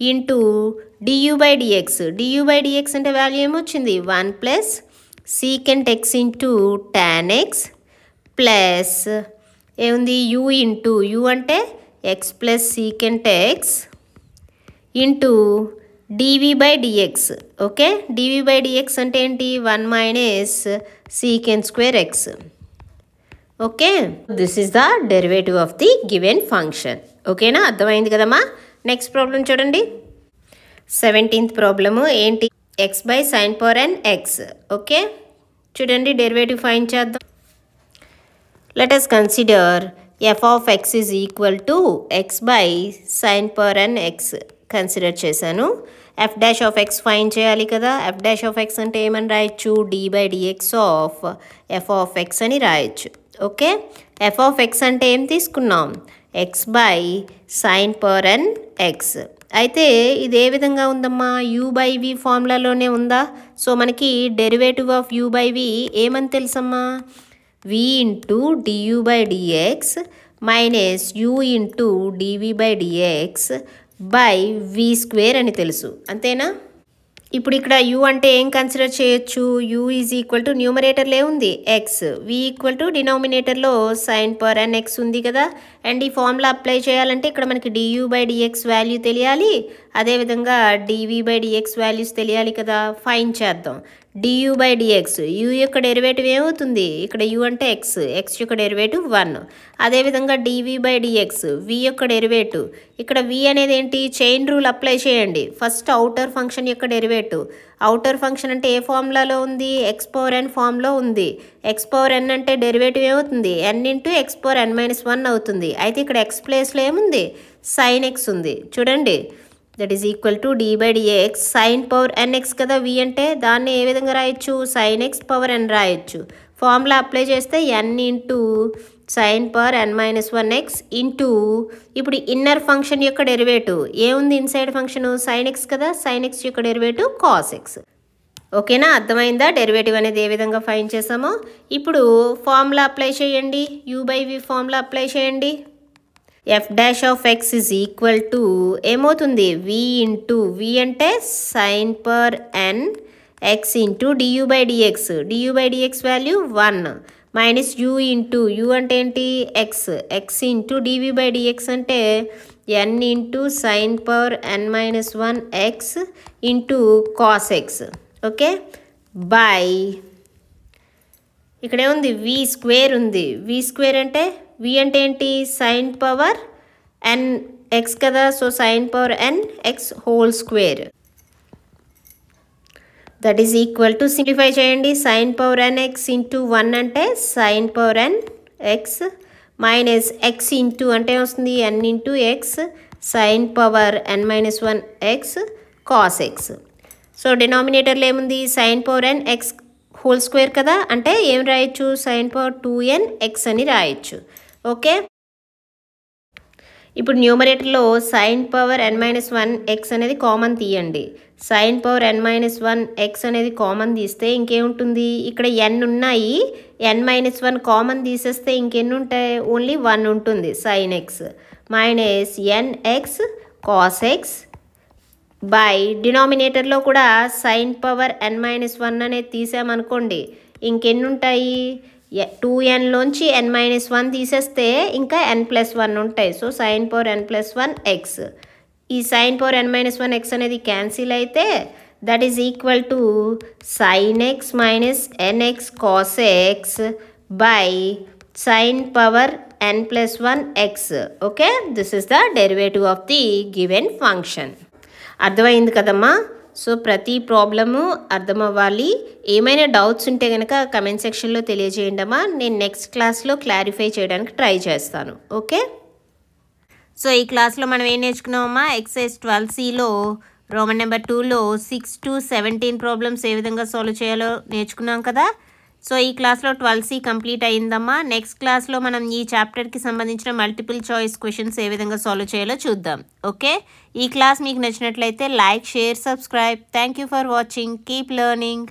into du by dx. du by dx అంటే వాల్యూ ఏమొచ్చింది 1 plus secant x into tan x plus ఏముంది u into u అంటే x plus secant x into dv by dx. Okay, dv by dx అంటే ఏంటి 1 minus secant square x. Okay, this is the derivative of the given function. ఓకేనా, అర్థమైంది కదమ్మా. Next problem చూడండి. 17th problem ఏంటి, x by sine power n x. Okay, చూడండి derivative find చేద్దాం. Let us consider f of x is equal to x by sine power n x consider చేశాను. f dash of x find చేయాలి కదా. f dash of x అంటే ఏమని రాయొచ్చు, d by dx of f of x అని రాయొచ్చు. Okay, f of x అంటే ఏం తీసుకున్నాం, x by sine power n x. అయితే ఇది ఏ విధంగా ఉందమ్మా, u బై v ఫార్ములాలోనే ఉందా. సో మనకి derivative of u by v ఏమని తెలుసమ్మా, v into du by dx minus u into dv by dx by v square అని తెలుసు, అంతేనా. ఇప్పుడు ఇక్కడ u అంటే ఏం కన్సిడర్ చేయొచ్చు, u ఈజ్ ఈక్వల్ టు న్యూమరేటర్లో ఏముంది x, v ఈక్వల్ టు డినామినేటర్లో సైన్ పవర్ n x ఉంది కదా. అండ్ ఈ ఫార్ములా అప్లై చేయాలంటే ఇక్కడ మనకి du బై dx వాల్యూ తెలియాలి, అదేవిధంగా dv బై dx వాల్యూస్ తెలియాలి కదా. ఫైండ్ చేద్దాం. du బై dx, u యొక్క డెరివేటివ్ ఏమవుతుంది, ఇక్కడ u అంటే x, x యొక్క డెరివేటివ్ 1. అదేవిధంగా dv బై dx, v యొక్క డెరివేటివ్, ఇక్కడ v అనేది ఏంటి చైన్ రూల్ అప్లై చేయండి. ఫస్ట్ అవుటర్ ఫంక్షన్ యొక్క డెరివేటివ్, అవుటర్ ఫంక్షన్ అంటే ఏ ఫార్ములాలో ఉంది, x పవర్ n ఫార్మ్లో ఉంది. x పవర్ n అంటే డెరివేటివ్ ఏమవుతుంది n into x power n minus 1 అవుతుంది. అయితే ఇక్కడ x ప్లేస్లో ఏముంది సైన్ x ఉంది. చూడండి, that is equal to d by dx sine power nx కదా v అంటే, దాన్ని ఏ విధంగా రాయొచ్చు సైన్ x పవర్ n రాయొచ్చు. ఫార్ములా అప్లై చేస్తే n into sine power n minus 1x into ఇప్పుడు ఇన్నర్ ఫంక్షన్ యొక్క డెరివేటివ్ ఏముంది ఇన్సైడ్ ఫంక్షన్ సైన్ x కదా, సైన్ x యొక్క డెరివేటివ్ కాస్ x. ఓకేనా, అర్థమైందా డెరివేటివ్ అనేది ఏ విధంగా ఫైండ్ చేసామో. ఇప్పుడు ఫార్ములా అప్లై చేయండి, u by v formula apply చేయండి. f dash of x is equal to ఏమవుతుంది v ఇంటూ v అంటే sine power n x into du by dx, du by dx value 1 minus u into u అంటే ఏంటి x, x into dv by dx అంటే n into sine power n minus 1 x into cos x. Okay, by ఇక్కడే ఉంది v square ఉంది, v square అంటే v అంటే ఏంటి sine power n x కదా, so sine power n x whole square. That is equal to simplify చేయండి, sine power n x into 1 అంటే sine power n x minus x into అంటే వస్తుంది n into x sine power n minus 1 x cos x. So డినామినేటర్లో ఏముంది sine power n x whole square కదా, అంటే ఏం రాయొచ్చు సైన్ పవర్ 2n x అని రాయొచ్చు. ఓకే, ఇప్పుడు న్యూమరేటర్లో sign power n minus 1 x అనేది కామన్ తీయండి. Sign power n minus 1 x అనేది కామన్ తీస్తే ఇంకేముంటుంది, ఇక్కడ n ఉన్నాయి, n మైనస్ 1 కామన్ తీసేస్తే ఇంకెన్ని ఉంటాయి, ఓన్లీ 1 ఉంటుంది sine x minus nx cos x by డినామినేటర్లో కూడా సైన్ పవర్ n మైనస్ 1 అనేది తీసామనుకోండి ఇంకెన్ని ఉంటాయి, 2n లోంచి n-1 తీసేస్తే ఇంకా n+1 ఉంటాయి. So sin power n+1 x. ఈ sin పవర్ n-1 x అనేది క్యాన్సిల్ అయితే that is equal to sin x minus nx cos x by sin power n+1 x. Okay, this is the derivative of the given function. అర్థమైంది కదమ్మా? So ప్రతి problem అర్థం అవ్వాలి. ఏమైనా doubts ఉంటే కనుక కమెంట్ సెక్షన్లో తెలియజేయండి అమ్మా. నేను నెక్స్ట్ క్లాస్లో క్లారిఫై చేయడానికి ట్రై చేస్తాను. ఓకే, సో ఈ క్లాస్లో మనం ఏం నేర్చుకున్నామమ్మా? ఎక్సైజ్ 12Cలో రోమన్ నెంబర్ 2లో 6 to 17 ప్రాబ్లమ్స్ ఏ విధంగా సాల్వ్ చేయాలో నేర్చుకున్నాం కదా. సో ఈ క్లాస్లో 12C కంప్లీట్ అయ్యిందమ్మా. నెక్స్ట్ క్లాస్లో మనం ఈ చాప్టర్కి సంబంధించిన మల్టిపుల్ చాయిస్ క్వశ్చన్స్ ఏ విధంగా సాల్వ్ చేయాలో చూద్దాం. ఓకే, ఈ క్లాస్ మీకు నచ్చినట్లయితే like, share, subscribe. Thank you for watching. Keep learning.